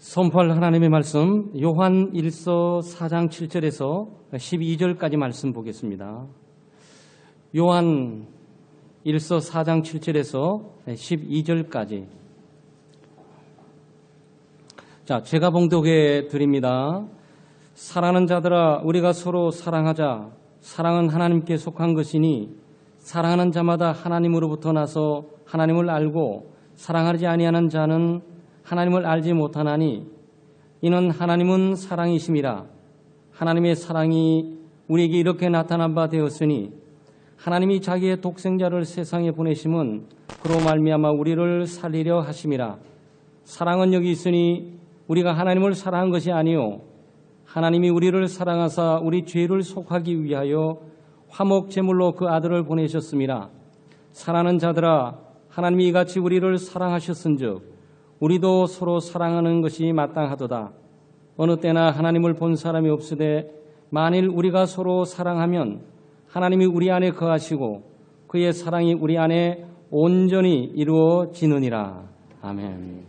선포할 하나님의 말씀 요한 1서 4장 7절에서 12절까지 말씀 보겠습니다. 요한 1서 4장 7절에서 12절까지. 자, 제가 봉독해 드립니다. 사랑하는 자들아, 우리가 서로 사랑하자. 사랑은 하나님께 속한 것이니 사랑하는 자마다 하나님으로부터 나서 하나님을 알고 사랑하지 아니하는 자는 하나님을 알지 못하나니 이는 하나님은 사랑이심이라. 하나님의 사랑이 우리에게 이렇게 나타난 바 되었으니 하나님이 자기의 독생자를 세상에 보내심은 그로 말미암아 우리를 살리려 하심이라. 사랑은 여기 있으니 우리가 하나님을 사랑한 것이 아니요 하나님이 우리를 사랑하사 우리 죄를 속하기 위하여 화목 제물로 그 아들을 보내셨음이라. 사랑하는 자들아, 하나님이 이같이 우리를 사랑하셨은즉 우리도 서로 사랑하는 것이 마땅하도다. 어느 때나 하나님을 본 사람이 없으되 만일 우리가 서로 사랑하면 하나님이 우리 안에 거하시고 그의 사랑이 우리 안에 온전히 이루어지느니라. 아멘.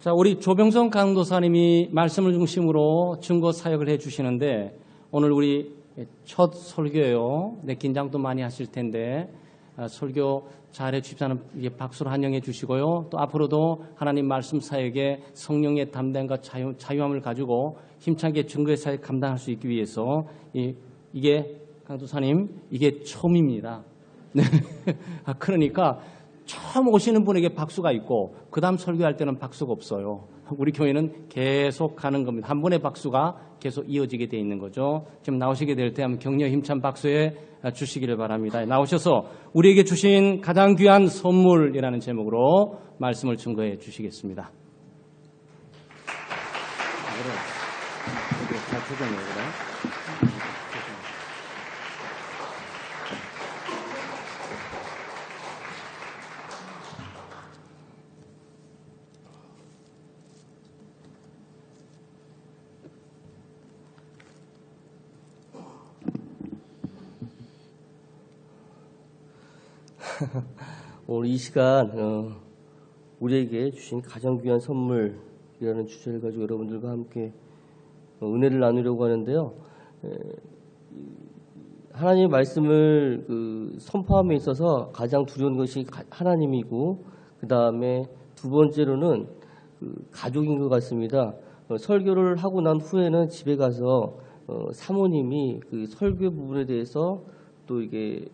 자, 우리 조병성 강도사님이 말씀을 중심으로 증거 사역을 해주시는데 오늘 우리 첫 설교예요. 네, 긴장도 많이 하실 텐데 설교 잘해 주시면 박수로 환영해 주시고요. 또 앞으로도 하나님 말씀 사역에 성령의 담당과 자유함을 가지고 힘차게 증거의 사역 감당할 수 있기 위해서 이게 강도사님 이게 처음입니다. 네. 그러니까 처음 오시는 분에게 박수가 있고 그 다음 설교할 때는 박수가 없어요. 우리 교회는 계속 가는 겁니다. 한 번의 박수가 계속 이어지게 돼 있는 거죠. 지금 나오시게 될 때 한번 격려 힘찬 박수에 주시기를 바랍니다. 나오셔서 우리에게 주신 가장 귀한 선물이라는 제목으로 말씀을 증거해 주시겠습니다. 잘 조정해요, 그래? 오늘 이 시간 우리에게 주신 가장 귀한 선물이라는 주제를 가지고 여러분들과 함께 은혜를 나누려고 하는데요. 하나님의 말씀을 선포함에 있어서 가장 두려운 것이 하나님이고 그 다음에 두 번째로는 가족인 것 같습니다. 설교를 하고 난 후에는 집에 가서 사모님이 그 설교 부분에 대해서 또 이게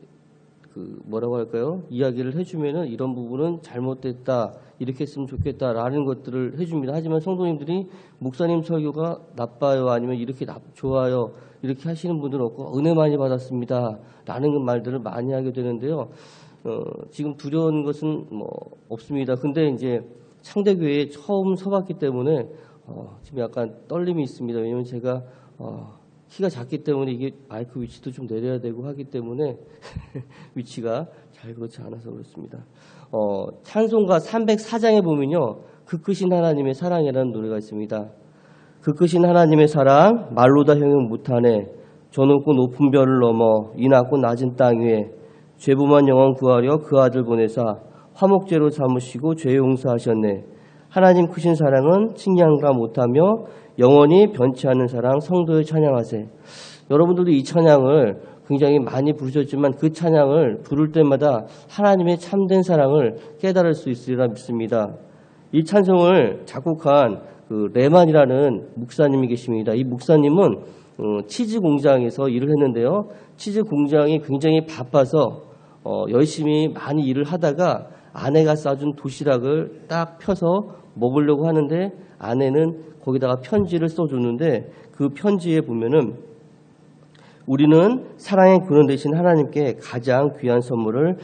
뭐라고 할까요? 이야기를 해주면은 이런 부분은 잘못됐다, 이렇게 했으면 좋겠다라는 것들을 해줍니다. 하지만 성도님들이 목사님 설교가 나빠요, 아니면 이렇게 좋아요, 이렇게 하시는 분들은 없고 은혜 많이 받았습니다 라는 말들을 많이 하게 되는데요. 지금 두려운 것은 뭐 없습니다. 근데 이제 창대교회에 처음 서봤기 때문에 지금 약간 떨림이 있습니다. 왜냐면 제가 키가 작기 때문에 이게 마이크 위치도 좀 내려야 되고 하기 때문에 위치가 잘 그렇지 않아서 그렇습니다. 찬송가 304장에 보면요. 그 크신 하나님의 사랑이라는 노래가 있습니다. 그 크신 하나님의 사랑 말로 다 형용 못하네. 저 높고 높은 별을 넘어 이 낮고 낮은 땅 위에 죄범한 영혼 구하려 그 아들 보내사 화목제로 삼으시고 죄 용서하셨네. 하나님 크신 사랑은 칭량과 못하며 영원히 변치 않는 사랑 성도의 찬양하세. 여러분들도 이 찬양을 굉장히 많이 부르셨지만 그 찬양을 부를 때마다 하나님의 참된 사랑을 깨달을 수 있으리라 믿습니다. 이 찬송을 작곡한 레만이라는 목사님이 계십니다. 이 목사님은 치즈 공장에서 일을 했는데요. 치즈 공장이 굉장히 바빠서 열심히 많이 일을 하다가 아내가 싸준 도시락을 딱 펴서 먹으려고 하는데 아내는 거기다가 편지를 써줬는데 그 편지에 보면은 우리는 사랑의 근원 되신 하나님께 가장 귀한 선물을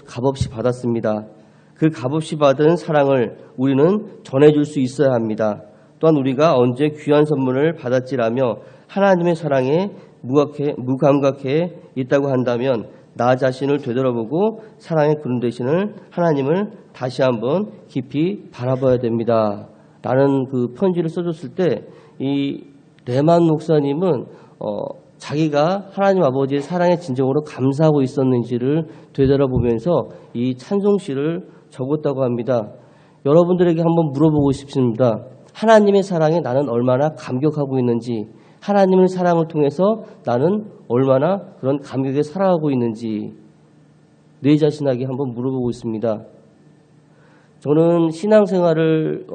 값없이 받았습니다. 그 값없이 받은 사랑을 우리는 전해줄 수 있어야 합니다. 또한 우리가 언제 귀한 선물을 받았지라며 하나님의 사랑에 무감각해 있다고 한다면 나 자신을 되돌아보고 사랑의 근원 되시는 하나님을 다시 한번 깊이 바라봐야 됩니다. 라는 그 편지를 써줬을 때 이 레만 목사님은 자기가 하나님 아버지의 사랑에 진정으로 감사하고 있었는지를 되돌아보면서 이 찬송시를 적었다고 합니다. 여러분들에게 한번 물어보고 싶습니다. 하나님의 사랑에 나는 얼마나 감격하고 있는지, 하나님의 사랑을 통해서 나는 얼마나 그런 감격에 살아가고 있는지 내 자신에게 한번 물어보고 있습니다. 저는 신앙생활을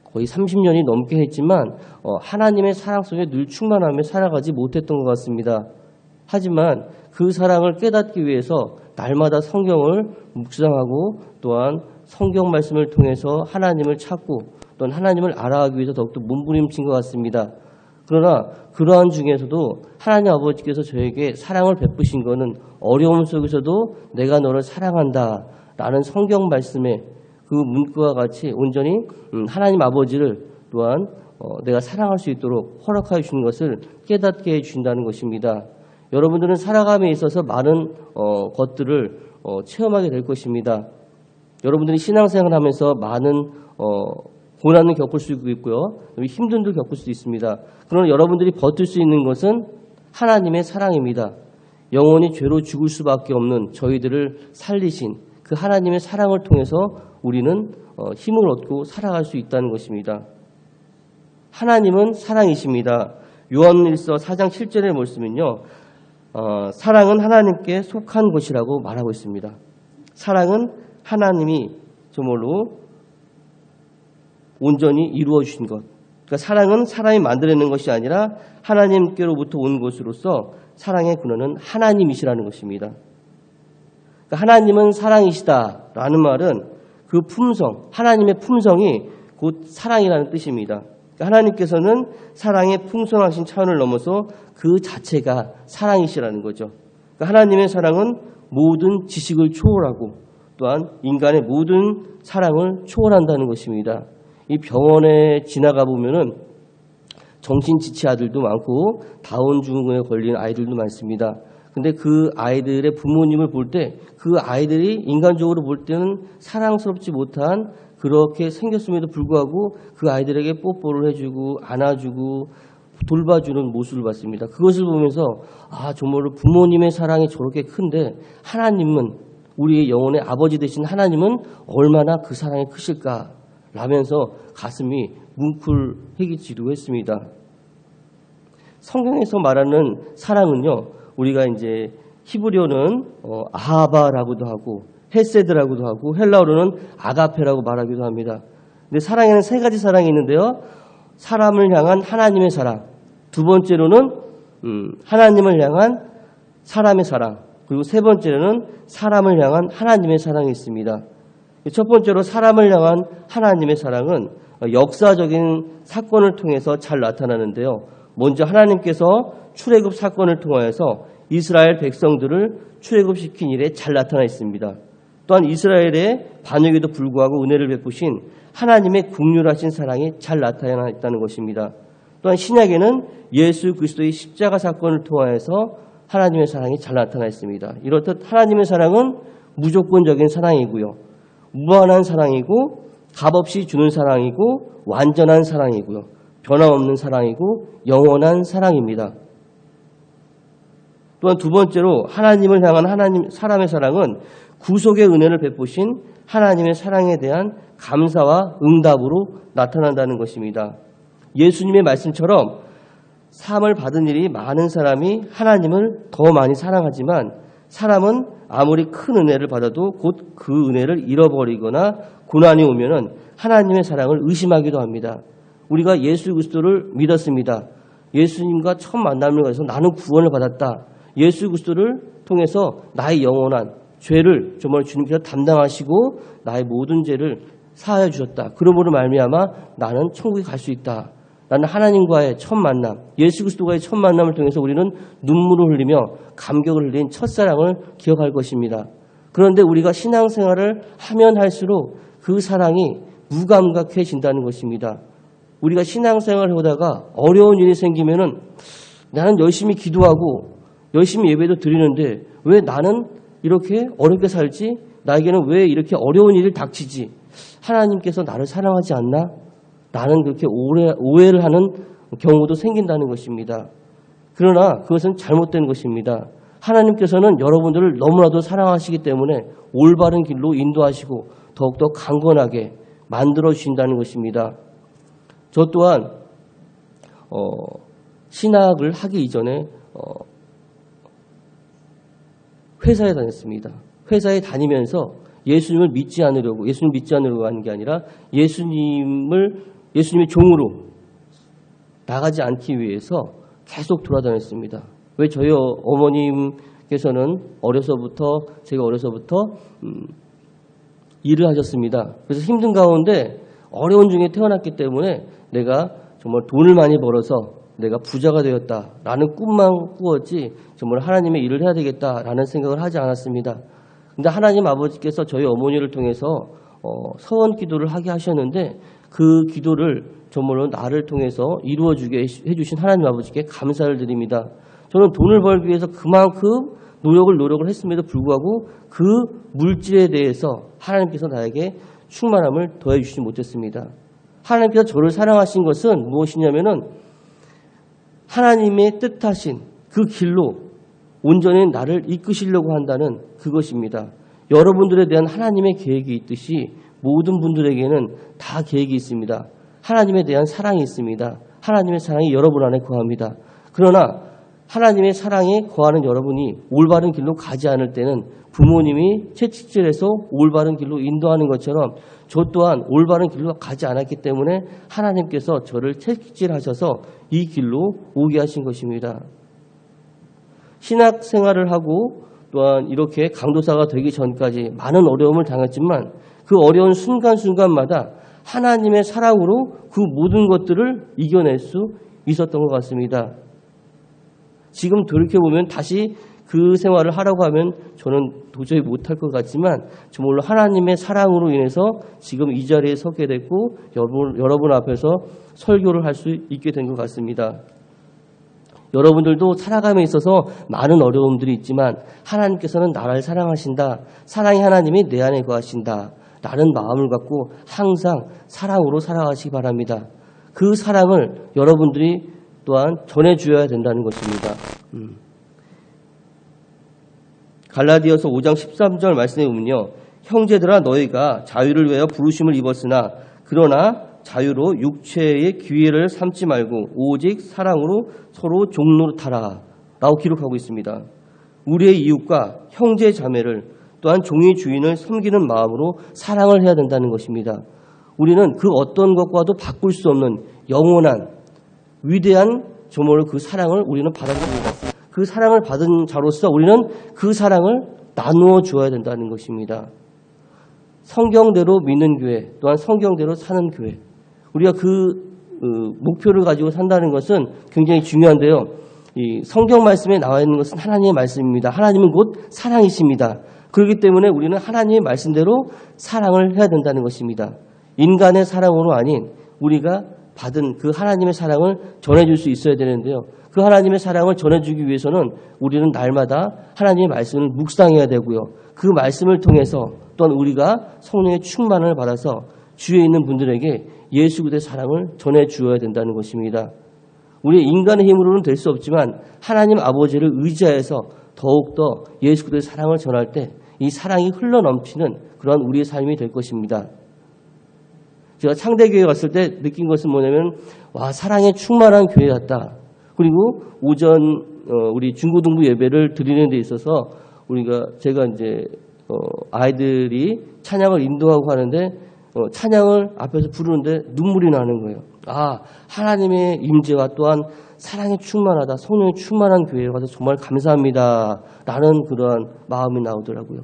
거의 30년이 넘게 했지만 하나님의 사랑 속에 늘 충만하며 살아가지 못했던 것 같습니다. 하지만 그 사랑을 깨닫기 위해서 날마다 성경을 묵상하고 또한 성경 말씀을 통해서 하나님을 찾고 또한 하나님을 알아가기 위해서 더욱더 몸부림친 것 같습니다. 그러나 그러한 중에서도 하나님 아버지께서 저에게 사랑을 베푸신 것은 어려움 속에서도 내가 너를 사랑한다 라는 성경 말씀에 그 문구와 같이 온전히 하나님 아버지를 또한 내가 사랑할 수 있도록 허락하여 주는 것을 깨닫게 해주신다는 것입니다. 여러분들은 살아감에 있어서 많은 것들을 체험하게 될 것입니다. 여러분들이 신앙생활을 하면서 많은 고난을 겪을 수 있고요. 힘든 일도 겪을 수 있습니다. 그러나 여러분들이 버틸 수 있는 것은 하나님의 사랑입니다. 영원히 죄로 죽을 수밖에 없는 저희들을 살리신 그 하나님의 사랑을 통해서 우리는 힘을 얻고 살아갈 수 있다는 것입니다. 하나님은 사랑이십니다. 요한일서 4장 7절의 말씀은요. 사랑은 하나님께 속한 것이라고 말하고 있습니다. 사랑은 하나님이 정말로 온전히 이루어 주신 것. 그러니까 사랑은 사람이 만들어내는 것이 아니라 하나님께로부터 온 것으로서 사랑의 근원은 하나님이시라는 것입니다. 그러니까 하나님은 사랑이시다라는 말은 그 품성, 하나님의 품성이 곧 사랑이라는 뜻입니다. 그러니까 하나님께서는 사랑의 풍성하신 차원을 넘어서 그 자체가 사랑이시라는 거죠. 그러니까 하나님의 사랑은 모든 지식을 초월하고 또한 인간의 모든 사랑을 초월한다는 것입니다. 이 병원에 지나가 보면은 정신지체 아들도 많고 다운 증후군에 걸린 아이들도 많습니다. 근데 그 아이들의 부모님을 볼 때 그 아이들이 인간적으로 볼 때는 사랑스럽지 못한 그렇게 생겼음에도 불구하고 그 아이들에게 뽀뽀를 해주고 안아주고 돌봐주는 모습을 봤습니다. 그것을 보면서 정말로 부모님의 사랑이 저렇게 큰데 하나님은 우리의 영혼의 아버지 되신 하나님은 얼마나 그 사랑이 크실까 라면서 가슴이 뭉클해지기도 했습니다. 성경에서 말하는 사랑은요, 우리가 이제 히브리어는 아하바라고도 하고 헤세드라고도 하고 헬라어로는 아가페라고 말하기도 합니다. 근데 사랑에는 세 가지 사랑이 있는데요. 사람을 향한 하나님의 사랑, 두 번째로는 하나님을 향한 사람의 사랑, 그리고 세 번째로는 사람을 향한 하나님의 사랑이 있습니다. 첫 번째로 사람을 향한 하나님의 사랑은 역사적인 사건을 통해서 잘 나타나는데요. 먼저 하나님께서 출애굽 사건을 통하여서 이스라엘 백성들을 출애굽시킨 일에 잘 나타나 있습니다. 또한 이스라엘의 반역에도 불구하고 은혜를 베푸신 하나님의 긍휼하신 사랑이 잘 나타나 있다는 것입니다. 또한 신약에는 예수 그리스도의 십자가 사건을 통하여서 하나님의 사랑이 잘 나타나 있습니다. 이렇듯 하나님의 사랑은 무조건적인 사랑이고요. 무한한 사랑이고 값없이 주는 사랑이고 완전한 사랑이고요. 변함없는 사랑이고 영원한 사랑입니다. 또한 두 번째로 하나님을 향한 사람의 사랑은 구속의 은혜를 베푸신 하나님의 사랑에 대한 감사와 응답으로 나타난다는 것입니다. 예수님의 말씀처럼 사함을 받은 일이 많은 사람이 하나님을 더 많이 사랑하지만 사람은 아무리 큰 은혜를 받아도 곧 그 은혜를 잃어버리거나 고난이 오면은 하나님의 사랑을 의심하기도 합니다. 우리가 예수 그리스도를 믿었습니다. 예수님과 처음 만남을 가서 나는 구원을 받았다. 예수 그리스도를 통해서 나의 영원한 죄를 정말 주님께서 담당하시고 나의 모든 죄를 사하여 주셨다. 그러므로 말미암아 나는 천국에 갈 수 있다. 나는 하나님과의 첫 만남, 예수 그리스도와의 첫 만남을 통해서 우리는 눈물을 흘리며 감격을 흘린 첫사랑을 기억할 것입니다. 그런데 우리가 신앙생활을 하면 할수록 그 사랑이 무감각해진다는 것입니다. 우리가 신앙생활을 하다가 어려운 일이 생기면은 나는 열심히 기도하고 열심히 예배도 드리는데 왜 나는 이렇게 어렵게 살지? 나에게는 왜 이렇게 어려운 일을 닥치지? 하나님께서 나를 사랑하지 않나? 나는 그렇게 오해를 하는 경우도 생긴다는 것입니다. 그러나 그것은 잘못된 것입니다. 하나님께서는 여러분들을 너무나도 사랑하시기 때문에 올바른 길로 인도하시고 더욱더 강건하게 만들어 주신다는 것입니다. 저 또한 신학을 하기 이전에 회사에 다녔습니다. 회사에 다니면서 예수님을 믿지 않으려고 하는 게 아니라 예수님의 종으로 나가지 않기 위해서 계속 돌아다녔습니다. 왜 저희 어머님께서는 제가 어려서부터 일을 하셨습니다. 그래서 힘든 가운데 어려운 중에 태어났기 때문에 내가 정말 돈을 많이 벌어서 내가 부자가 되었다라는 꿈만 꾸었지 정말 하나님의 일을 해야 되겠다라는 생각을 하지 않았습니다. 근데 하나님 아버지께서 저희 어머니를 통해서 서원 기도를 하게 하셨는데 그 기도를 정말로 나를 통해서 이루어주게 해주신 하나님 아버지께 감사를 드립니다. 저는 돈을 벌기 위해서 그만큼 노력을 했음에도 불구하고 그 물질에 대해서 하나님께서 나에게 충만함을 더해주시지 못했습니다. 하나님께서 저를 사랑하신 것은 무엇이냐면은 하나님의 뜻하신 그 길로 온전히 나를 이끄시려고 한다는 그것입니다. 여러분들에 대한 하나님의 계획이 있듯이 모든 분들에게는 다 계획이 있습니다. 하나님에 대한 사랑이 있습니다. 하나님의 사랑이 여러분 안에 거합니다. 그러나 하나님의 사랑에 거하는 여러분이 올바른 길로 가지 않을 때는 부모님이 채찍질해서 올바른 길로 인도하는 것처럼 저 또한 올바른 길로 가지 않았기 때문에 하나님께서 저를 채찍질하셔서 이 길로 오게 하신 것입니다. 신학 생활을 하고 또한 이렇게 강도사가 되기 전까지 많은 어려움을 당했지만 그 어려운 순간순간마다 하나님의 사랑으로 그 모든 것들을 이겨낼 수 있었던 것 같습니다. 지금 돌이켜보면 다시 그 생활을 하라고 하면 저는 도저히 못할 것 같지만 정말로 하나님의 사랑으로 인해서 지금 이 자리에 서게 됐고 여러분 앞에서 설교를 할 수 있게 된 것 같습니다. 여러분들도 살아감에 있어서 많은 어려움들이 있지만 하나님께서는 나를 사랑하신다. 사랑의 하나님이 내 안에 거하신다. 라는 마음을 갖고 항상 사랑으로 살아가시기 바랍니다. 그 사랑을 여러분들이 또한 전해주어야 된다는 것입니다. 갈라디아서 5장 13절 말씀에 보면요. 형제들아 너희가 자유를 위하여 부르심을 입었으나 그러나 자유로 육체의 기회를 삼지 말고 오직 사랑으로 서로 종노릇하라 라고 기록하고 있습니다. 우리의 이웃과 형제 자매를 또한 종의 주인을 섬기는 마음으로 사랑을 해야 된다는 것입니다. 우리는 그 어떤 것과도 바꿀 수 없는 영원한 위대한 정말로 그 사랑을 우리는 받았습니다. 그 사랑을 받은 자로서 우리는 그 사랑을 나누어 주어야 된다는 것입니다. 성경대로 믿는 교회 또한 성경대로 사는 교회 우리가 그 목표를 가지고 산다는 것은 굉장히 중요한데요. 이 성경 말씀에 나와 있는 것은 하나님의 말씀입니다. 하나님은 곧 사랑이십니다. 그렇기 때문에 우리는 하나님의 말씀대로 사랑을 해야 된다는 것입니다. 인간의 사랑으로 아닌 우리가 받은 그 하나님의 사랑을 전해줄 수 있어야 되는데요. 그 하나님의 사랑을 전해주기 위해서는 우리는 날마다 하나님의 말씀을 묵상해야 되고요. 그 말씀을 통해서 또한 우리가 성령의 충만을 받아서 주위에 있는 분들에게 예수 그리스도의 사랑을 전해주어야 된다는 것입니다. 우리 인간의 힘으로는 될 수 없지만 하나님 아버지를 의지하여서 더욱더 예수 그리스도의 사랑을 전할 때 이 사랑이 흘러넘치는 그러한 우리의 삶이 될 것입니다. 제가 창대교회 갔을 때 느낀 것은 뭐냐면 와 사랑에 충만한 교회 같다. 그리고 오전 우리 중고등부 예배를 드리는 데 있어서 제가 이제 아이들이 찬양을 인도하고 하는데 찬양을 앞에서 부르는데 눈물이 나는 거예요. 아 하나님의 임재와 또한 사랑에 충만하다. 성령에 충만한 교회에 가서 정말 감사합니다. 라는 그러한 마음이 나오더라고요.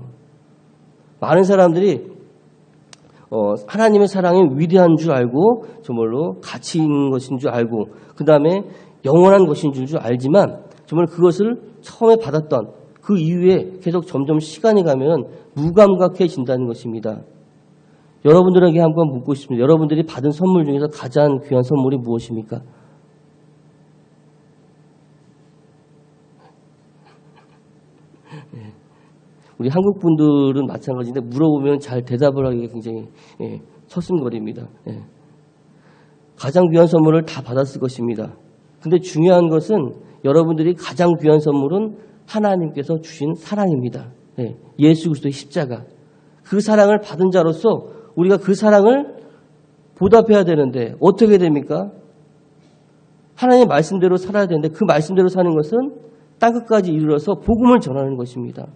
많은 사람들이 하나님의 사랑이 위대한 줄 알고 정말로 가치 있는 것인 줄 알고 그 다음에 영원한 것인 줄 알지만 정말 그것을 처음에 받았던 그 이후에 계속 점점 시간이 가면 무감각해진다는 것입니다. 여러분들에게 한번 묻고 싶습니다. 여러분들이 받은 선물 중에서 가장 귀한 선물이 무엇입니까? 우리 한국 분들은 마찬가지인데 물어보면 잘 대답을 하기가 굉장히 서슴거립니다. 가장 귀한 선물을 다 받았을 것입니다. 근데 중요한 것은 여러분들이 가장 귀한 선물은 하나님께서 주신 사랑입니다. 예수 그리스도의 십자가. 그 사랑을 받은 자로서 우리가 그 사랑을 보답해야 되는데 어떻게 됩니까? 하나님의 말씀대로 살아야 되는데 그 말씀대로 사는 것은 땅끝까지 이르러서 복음을 전하는 것입니다.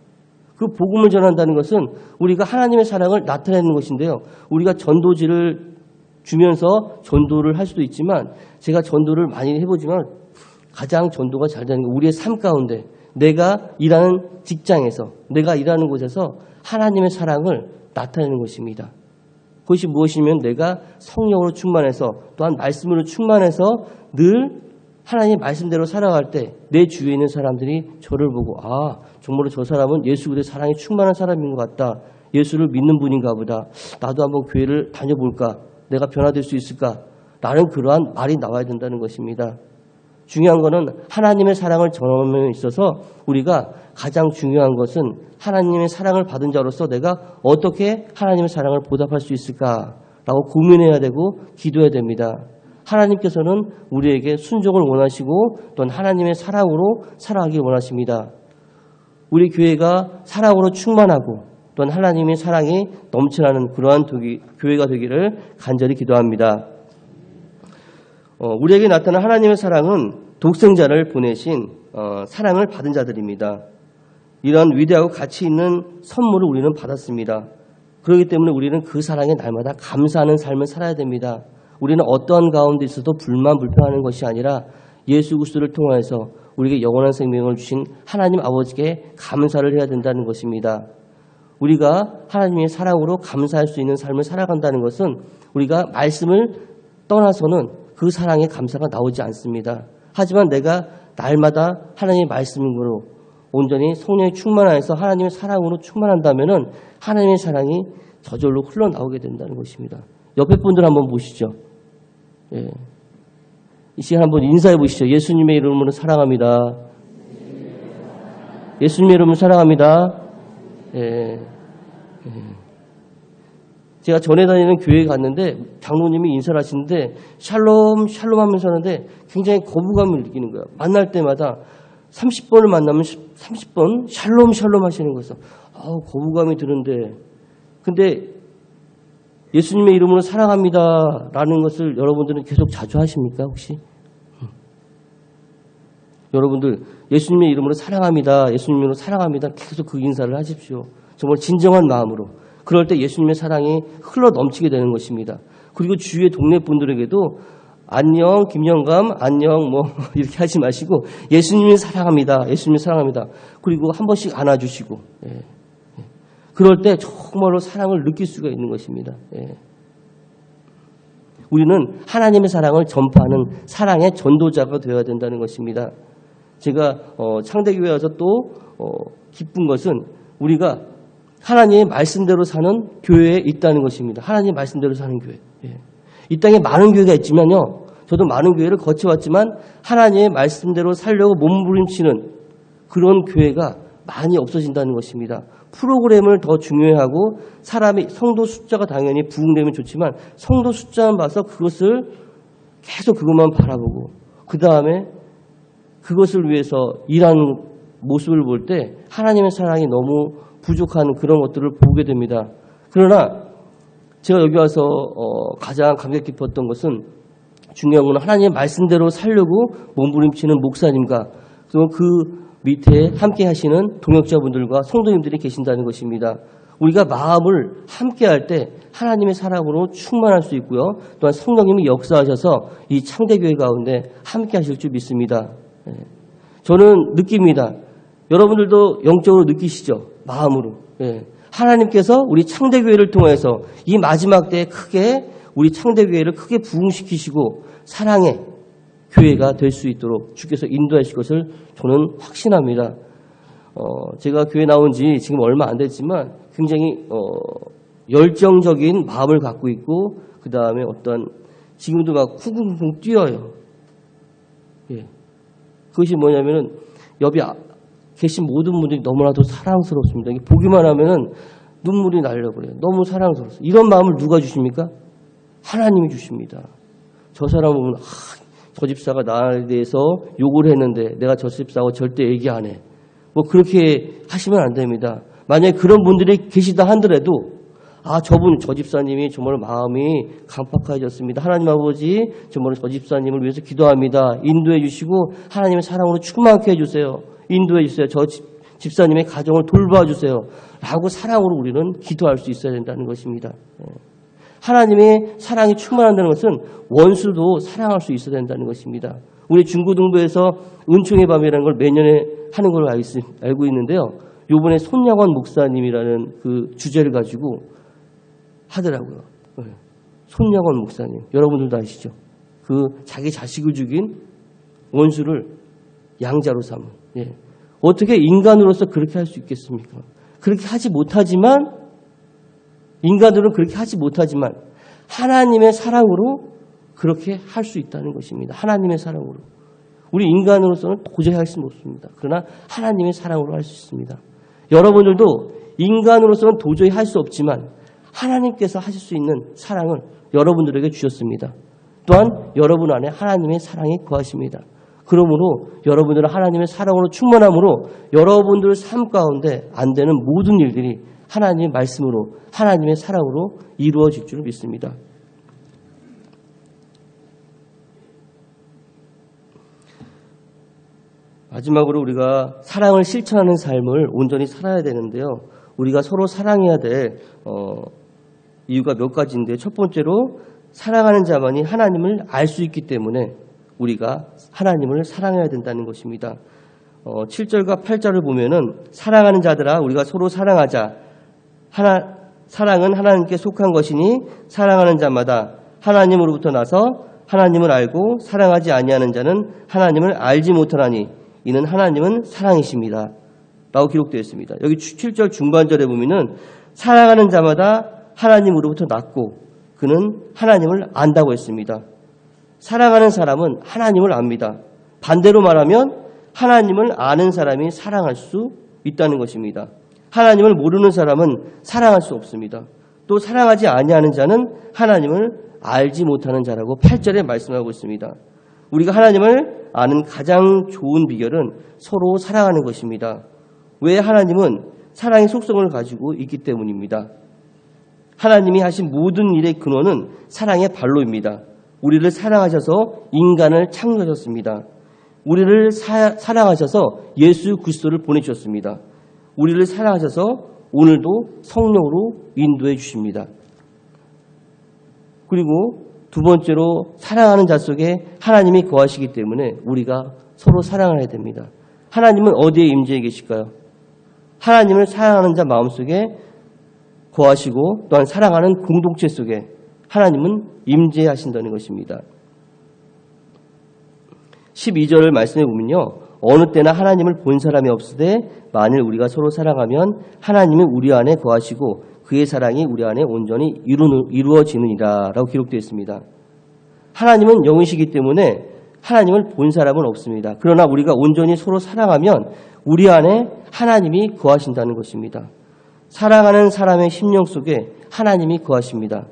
그 복음을 전한다는 것은 우리가 하나님의 사랑을 나타내는 것인데요. 우리가 전도지를 주면서 전도를 할 수도 있지만 제가 전도를 많이 해보지만 가장 전도가 잘 되는 게 우리의 삶 가운데 내가 일하는 직장에서 내가 일하는 곳에서 하나님의 사랑을 나타내는 것입니다. 그것이 무엇이면 내가 성령으로 충만해서 또한 말씀으로 충만해서 늘 하나님의 말씀대로 살아갈 때 내 주위에 있는 사람들이 저를 보고 아 정말로 저 사람은 예수 그리스도의 사랑이 충만한 사람인 것 같다. 예수를 믿는 분인가 보다. 나도 한번 교회를 다녀볼까. 내가 변화될 수 있을까. 라는 그러한 말이 나와야 된다는 것입니다. 중요한 것은 하나님의 사랑을 전함에 있어서 우리가 가장 중요한 것은 하나님의 사랑을 받은 자로서 내가 어떻게 하나님의 사랑을 보답할 수 있을까라고 고민해야 되고 기도해야 됩니다. 하나님께서는 우리에게 순종을 원하시고 또한 하나님의 사랑으로 살아가길 원하십니다. 우리 교회가 사랑으로 충만하고 또한 하나님의 사랑이 넘쳐나는 그러한 교회가 되기를 간절히 기도합니다. 우리에게 나타난 하나님의 사랑은 독생자를 보내신 사랑을 받은 자들입니다. 이런 위대하고 가치 있는 선물을 우리는 받았습니다. 그렇기 때문에 우리는 그 사랑에 날마다 감사하는 삶을 살아야 됩니다. 우리는 어떠한 가운데 있어도 불만불평하는 것이 아니라 예수 그리스도를 통하여서 우리에게 영원한 생명을 주신 하나님 아버지께 감사를 해야 된다는 것입니다. 우리가 하나님의 사랑으로 감사할 수 있는 삶을 살아간다는 것은 우리가 말씀을 떠나서는 그 사랑의 감사가 나오지 않습니다. 하지만 내가 날마다 하나님의 말씀으로 온전히 성령에 충만하여서 하나님의 사랑으로 충만한다면 하나님의 사랑이 저절로 흘러나오게 된다는 것입니다. 옆에 분들 한번 보시죠. 예. 이 시간 한번 인사해 보시죠. 예수님의 이름으로 사랑합니다. 예수님의 이름으로 사랑합니다. 예. 제가 전에 다니는 교회에 갔는데 장로님이 인사를 하시는데 샬롬 샬롬 하면서 하는데 굉장히 거부감을 느끼는 거예요. 만날 때마다 30번을 만나면 30번 샬롬 샬롬 하시는 거였어. 거부감이 드는데 근데 예수님의 이름으로 사랑합니다 라는 것을 여러분들은 계속 자주 하십니까 혹시? 여러분들 예수님의 이름으로 사랑합니다. 예수님의 이름으로 사랑합니다. 계속 그 인사를 하십시오. 정말 진정한 마음으로. 그럴 때 예수님의 사랑이 흘러 넘치게 되는 것입니다. 그리고 주위의 동네 분들에게도 안녕 김영감 안녕 뭐 이렇게 하지 마시고 예수님이 사랑합니다. 예수님이 사랑합니다. 그리고 한 번씩 안아주시고 그럴 때 정말로 사랑을 느낄 수가 있는 것입니다. 우리는 하나님의 사랑을 전파하는 사랑의 전도자가 되어야 된다는 것입니다. 제가 창대교회 와서 또 기쁜 것은 우리가 하나님의 말씀대로 사는 교회에 있다는 것입니다. 하나님의 말씀대로 사는 교회. 이 땅에 많은 교회가 있지만요. 저도 많은 교회를 거쳐왔지만 하나님의 말씀대로 살려고 몸부림치는 그런 교회가 많이 없어진다는 것입니다. 프로그램을 더 중요해하고 사람이 성도 숫자가 당연히 부흥되면 좋지만 성도 숫자만 봐서 그것을 계속 그것만 바라보고 그 다음에 그것을 위해서 일하는 모습을 볼 때 하나님의 사랑이 너무 부족한 그런 것들을 보게 됩니다. 그러나 제가 여기 와서 가장 감격 깊었던 것은 중요한 건 하나님의 말씀대로 살려고 몸부림치는 목사님과 그리고 그 밑에 함께 하시는 동역자분들과 성도님들이 계신다는 것입니다. 우리가 마음을 함께 할 때 하나님의 사랑으로 충만할 수 있고요. 또한 성령님이 역사하셔서 이 창대교회 가운데 함께 하실 줄 믿습니다. 저는 느낍니다. 여러분들도 영적으로 느끼시죠? 마음으로. 하나님께서 우리 창대교회를 통해서 이 마지막 때에 크게 우리 창대교회를 크게 부흥시키시고 사랑의 교회가 될 수 있도록 주께서 인도하실 것을 저는 확신합니다. 제가 교회 나온 지 지금 얼마 안 됐지만 굉장히 열정적인 마음을 갖고 있고 그 다음에 어떤 지금도 막 쿵쿵쿵 뛰어요. 그것이 뭐냐면은 옆에 계신 모든 분들이 너무나도 사랑스럽습니다. 보기만 하면은 눈물이 나려고 그래요. 너무 사랑스러워서. 이런 마음을 누가 주십니까? 하나님이 주십니다. 저 사람 보면 저 집사가 나에 대해서 욕을 했는데 내가 저 집사하고 절대 얘기 안 해. 뭐 그렇게 하시면 안 됩니다. 만약에 그런 분들이 계시다 하더라도 저 집사님이 정말 마음이 강팍해졌습니다. 하나님 아버지, 정말 저 집사님을 위해서 기도합니다. 인도해 주시고 하나님의 사랑으로 충만케 해주세요. 인도해 주세요. 저 집사님의 가정을 돌봐주세요. 라고 사랑으로 우리는 기도할 수 있어야 된다는 것입니다. 하나님의 사랑이 충만한다는 것은 원수도 사랑할 수 있어야 된다는 것입니다. 우리 중고등부에서 은총의 밤이라는 걸 매년에 하는 걸로 알고 있는데요. 요번에 손양원 목사님이라는 그 주제를 가지고 하더라고요. 손양원 목사님. 여러분들도 아시죠? 그 자기 자식을 죽인 원수를 양자로 삼은. 어떻게 인간으로서 그렇게 할 수 있겠습니까? 그렇게 하지 못하지만, 인간들은 그렇게 하지 못하지만 하나님의 사랑으로 그렇게 할 수 있다는 것입니다. 하나님의 사랑으로. 우리 인간으로서는 도저히 할 수는 없습니다. 그러나 하나님의 사랑으로 할 수 있습니다. 여러분들도 인간으로서는 도저히 할 수 없지만 하나님께서 하실 수 있는 사랑을 여러분들에게 주셨습니다. 또한 여러분 안에 하나님의 사랑이 거하십니다. 그러므로 여러분들은 하나님의 사랑으로 충만함으로 여러분들 삶 가운데 안 되는 모든 일들이 하나님의 말씀으로, 하나님의 사랑으로 이루어질 줄 믿습니다. 마지막으로 우리가 사랑을 실천하는 삶을 온전히 살아야 되는데요. 우리가 서로 사랑해야 될 이유가 몇 가지인데, 첫 번째로 사랑하는 자만이 하나님을 알 수 있기 때문에 우리가 하나님을 사랑해야 된다는 것입니다. 7절과 8절을 보면은 사랑하는 자들아 우리가 서로 사랑하자. 사랑은 하나님께 속한 것이니 사랑하는 자마다 하나님으로부터 나서 하나님을 알고 사랑하지 아니하는 자는 하나님을 알지 못하나니 이는 하나님은 사랑이십니다. 라고 기록되어 있습니다. 여기 7절 중반절에 보면은 사랑하는 자마다 하나님으로부터 났고 그는 하나님을 안다고 했습니다. 사랑하는 사람은 하나님을 압니다. 반대로 말하면 하나님을 아는 사람이 사랑할 수 있다는 것입니다. 하나님을 모르는 사람은 사랑할 수 없습니다. 또 사랑하지 아니하는 자는 하나님을 알지 못하는 자라고 8절에 말씀하고 있습니다. 우리가 하나님을 아는 가장 좋은 비결은 서로 사랑하는 것입니다. 왜? 하나님은 사랑의 속성을 가지고 있기 때문입니다. 하나님이 하신 모든 일의 근원은 사랑의 발로입니다. 우리를 사랑하셔서 인간을 창조하셨습니다. 우리를 사랑하셔서 예수 그리스도를 보내주셨습니다. 우리를 사랑하셔서 오늘도 성령으로 인도해 주십니다. 그리고 두 번째로 사랑하는 자 속에 하나님이 거하시기 때문에 우리가 서로 사랑을 해야 됩니다. 하나님은 어디에 임재해 계실까요? 하나님을 사랑하는 자 마음속에 거하시고 또한 사랑하는 공동체 속에 하나님은 임재하신다는 것입니다. 12절을 말씀해 보면요. 어느 때나 하나님을 본 사람이 없으되 만일 우리가 서로 사랑하면 하나님은 우리 안에 거하시고 그의 사랑이 우리 안에 온전히 이루어지느니라 라고 기록되어 있습니다. 하나님은 영이시기 때문에 하나님을 본 사람은 없습니다. 그러나 우리가 온전히 서로 사랑하면 우리 안에 하나님이 거하신다는 것입니다. 사랑하는 사람의 심령 속에 하나님이 거하십니다.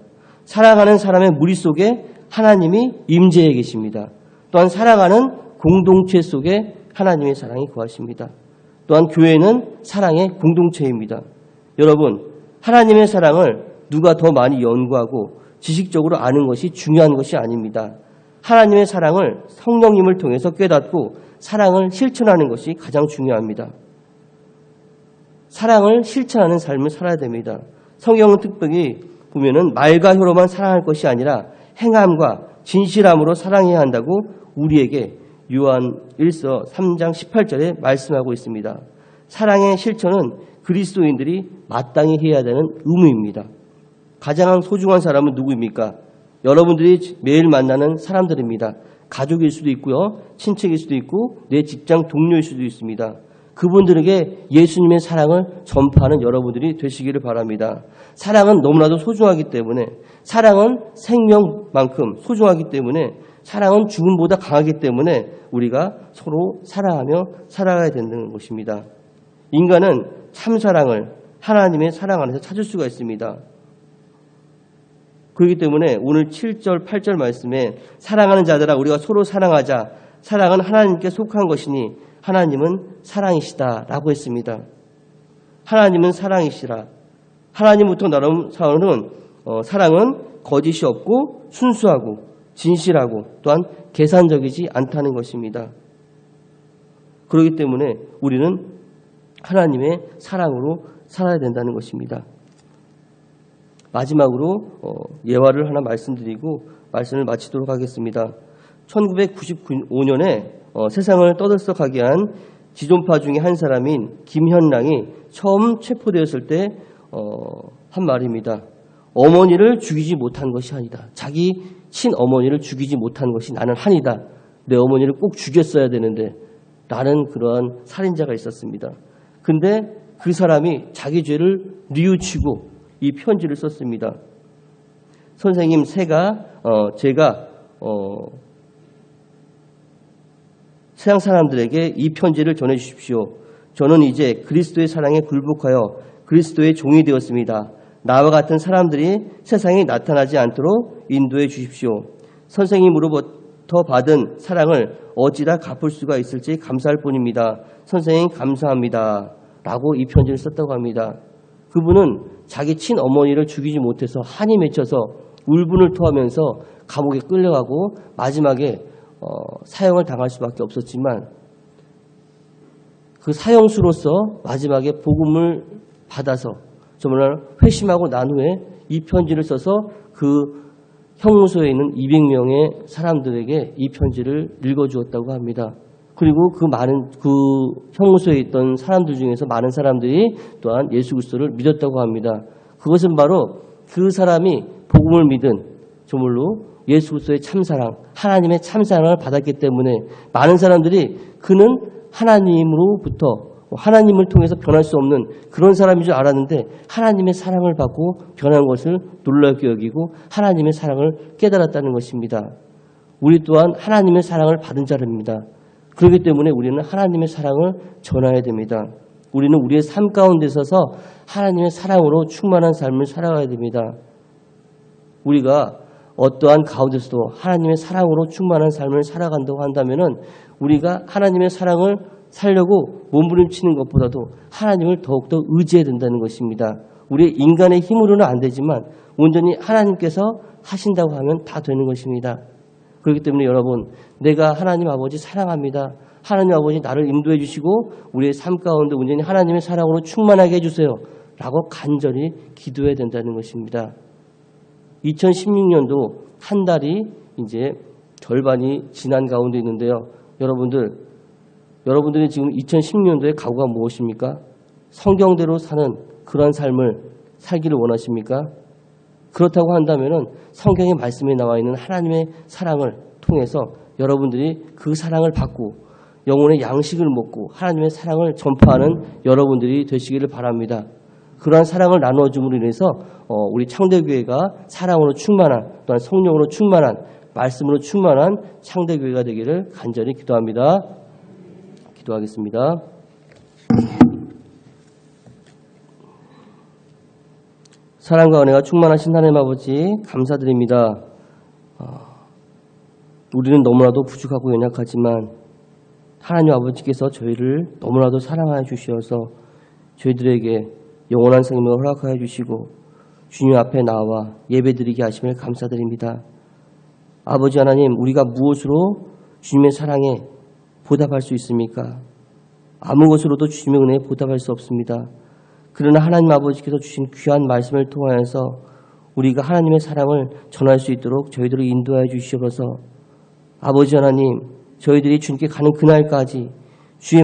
사랑하는 사람의 무리 속에 하나님이 임재해 계십니다. 또한 사랑하는 공동체 속에 하나님의 사랑이 거하십니다. 또한 교회는 사랑의 공동체입니다. 여러분, 하나님의 사랑을 누가 더 많이 연구하고 지식적으로 아는 것이 중요한 것이 아닙니다. 하나님의 사랑을 성령님을 통해서 깨닫고 사랑을 실천하는 것이 가장 중요합니다. 사랑을 실천하는 삶을 살아야 됩니다. 성경은 특별히 보면은 말과 혀로만 사랑할 것이 아니라 행함과 진실함으로 사랑해야 한다고 우리에게 요한 1서 3장 18절에 말씀하고 있습니다. 사랑의 실천은 그리스도인들이 마땅히 해야 되는 의무입니다. 가장 소중한 사람은 누구입니까? 여러분들이 매일 만나는 사람들입니다. 가족일 수도 있고요. 친척일 수도 있고 내 직장 동료일 수도 있습니다. 그분들에게 예수님의 사랑을 전파하는 여러분들이 되시기를 바랍니다. 사랑은 너무나도 소중하기 때문에, 사랑은 생명만큼 소중하기 때문에, 사랑은 죽음보다 강하기 때문에 우리가 서로 사랑하며 살아가야 된다는 것입니다. 인간은 참 사랑을 하나님의 사랑 안에서 찾을 수가 있습니다. 그렇기 때문에 오늘 7절, 8절 말씀에 사랑하는 자들아 우리가 서로 사랑하자. 사랑은 하나님께 속한 것이니 하나님은 사랑이시다 라고 했습니다. 하나님은 사랑이시라. 하나님부터 나온 사랑은 거짓이 없고 순수하고 진실하고 또한 계산적이지 않다는 것입니다. 그렇기 때문에 우리는 하나님의 사랑으로 살아야 된다는 것입니다. 마지막으로 예화를 하나 말씀드리고 말씀을 마치도록 하겠습니다. 1995년에 세상을 떠들썩하게 한 지존파 중에 한 사람인 김현랑이 처음 체포되었을 때 한 말입니다. 어머니를 죽이지 못한 것이 아니다. 자기 친어머니를 죽이지 못한 것이 나는 한이다. 내 어머니를 꼭 죽였어야 되는데 라는 그러한 살인자가 있었습니다. 근데 그 사람이 자기 죄를 뉘우치고 이 편지를 썼습니다. 선생님, 제가 세상 사람들에게 이 편지를 전해 주십시오. 저는 이제 그리스도의 사랑에 굴복하여 그리스도의 종이 되었습니다. 나와 같은 사람들이 세상에 나타나지 않도록 인도해 주십시오. 선생님으로부터 받은 사랑을 어찌다 갚을 수가 있을지 감사할 뿐입니다. 선생님 감사합니다. 라고 이 편지를 썼다고 합니다. 그분은 자기 친어머니를 죽이지 못해서 한이 맺혀서 울분을 토하면서 감옥에 끌려가고 마지막에 사형을 당할 수밖에 없었지만 그 사형수로서 마지막에 복음을 받아서 정말 회심하고 난 후에 이 편지를 써서 그 형무소에 있는 200명의 사람들에게 이 편지를 읽어주었다고 합니다. 그리고 그 형무소에 있던 사람들 중에서 많은 사람들이 또한 예수 그리스도를 믿었다고 합니다. 그것은 바로 그 사람이 복음을 믿은 조물로 예수 그리스도의 참사랑, 하나님의 참사랑을 받았기 때문에 많은 사람들이 그는 하나님으로부터 하나님을 통해서 변할 수 없는 그런 사람인 줄 알았는데 하나님의 사랑을 받고 변한 것을 놀랍게 여기고 하나님의 사랑을 깨달았다는 것입니다. 우리 또한 하나님의 사랑을 받은 자입니다. 그렇기 때문에 우리는 하나님의 사랑을 전해야 됩니다. 우리는 우리의 삶 가운데 서서 하나님의 사랑으로 충만한 삶을 살아가야 됩니다. 우리가 어떠한 가운데서도 하나님의 사랑으로 충만한 삶을 살아간다고 한다면 우리가 하나님의 사랑을 살려고 몸부림치는 것보다도 하나님을 더욱더 의지해야 된다는 것입니다. 우리 인간의 힘으로는 안 되지만 온전히 하나님께서 하신다고 하면 다 되는 것입니다. 그렇기 때문에 여러분, 내가 하나님 아버지 사랑합니다. 하나님 아버지 나를 인도해 주시고 우리의 삶 가운데 온전히 하나님의 사랑으로 충만하게 해주세요. 라고 간절히 기도해야 된다는 것입니다. 2016년도 한 달이 이제 절반이 지난 가운데 있는데요. 여러분들이 지금 2016년도의 각오가 무엇입니까? 성경대로 사는 그런 삶을 살기를 원하십니까? 그렇다고 한다면 성경의 말씀에 나와 있는 하나님의 사랑을 통해서 여러분들이 그 사랑을 받고 영혼의 양식을 먹고 하나님의 사랑을 전파하는 여러분들이 되시기를 바랍니다. 그러한 사랑을 나누어줌으로 인해서 우리 창대교회가 사랑으로 충만한 또한 성령으로 충만한 말씀으로 충만한 창대교회가 되기를 간절히 기도합니다. 기도하겠습니다. 사랑과 은혜가 충만하신 하나님 아버지 감사드립니다. 우리는 너무나도 부족하고 연약하지만 하나님 아버지께서 저희를 너무나도 사랑하여 주시어서 저희들에게 영원한 생명을 허락하여 주시고 주님 앞에 나와 예배드리게 하심을 감사드립니다. 아버지 하나님, 우리가 무엇으로 주님의 사랑에 보답할 수 있습니까? 아무 것으로도 주님의 은혜에 보답할 수 없습니다. 그러나 하나님 아버지께서 주신 귀한 말씀을 통하여서 우리가 하나님의 사랑을 전할 수 있도록 저희들을 인도하여 주시옵소서. 아버지 하나님, 저희들이 주님께 가는 그날까지